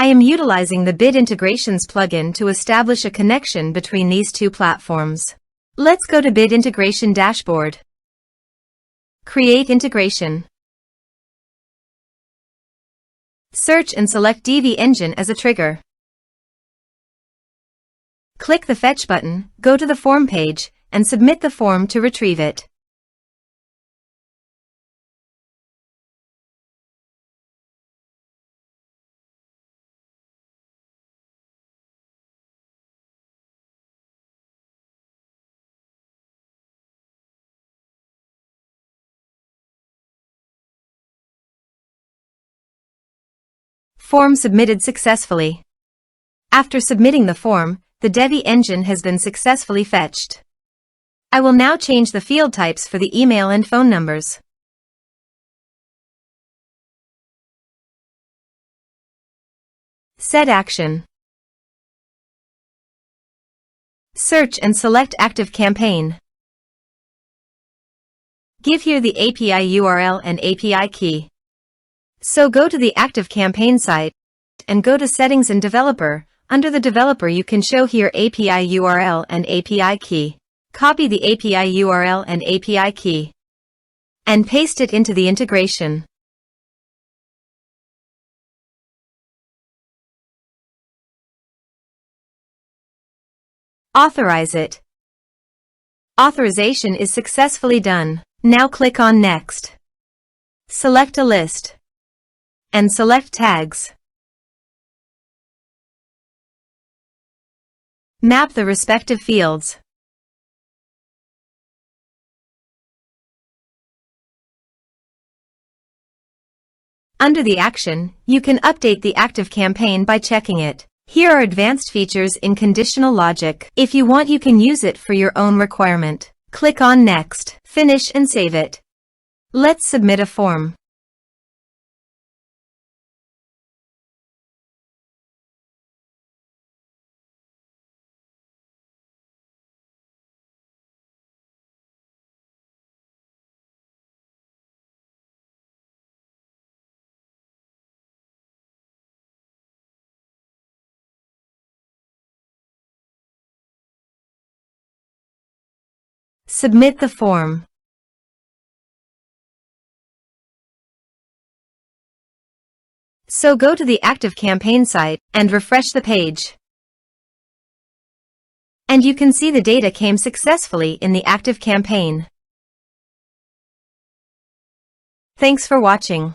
I am utilizing the Bit Integrations plugin to establish a connection between these two platforms. Let's go to Bit Integration Dashboard. Create integration. Search and select Divi Engine as a trigger. Click the Fetch button, go to the form page, and submit the form to retrieve it. Form submitted successfully. After submitting the form, the Divi engine has been successfully fetched. I will now change the field types for the email and phone numbers. Set action. Search and select ActiveCampaign. Give here the API URL and API key. So go to the ActiveCampaign site and go to Settings and Developer. Under the developer you can show here API URL and API key. Copy the API URL and API key and paste it into the integration. Authorize it. Authorization is successfully done. Now click on Next. Select a list and select tags. Map the respective fields. Under the action, you can update the ActiveCampaign by checking it. Here are advanced features in conditional logic. If you want, you can use it for your own requirement. Click on Next, finish and save it. Let's submit a form. Submit the form. So go to the ActiveCampaign site and refresh the page. And you can see the data came successfully in the ActiveCampaign. Thanks for watching.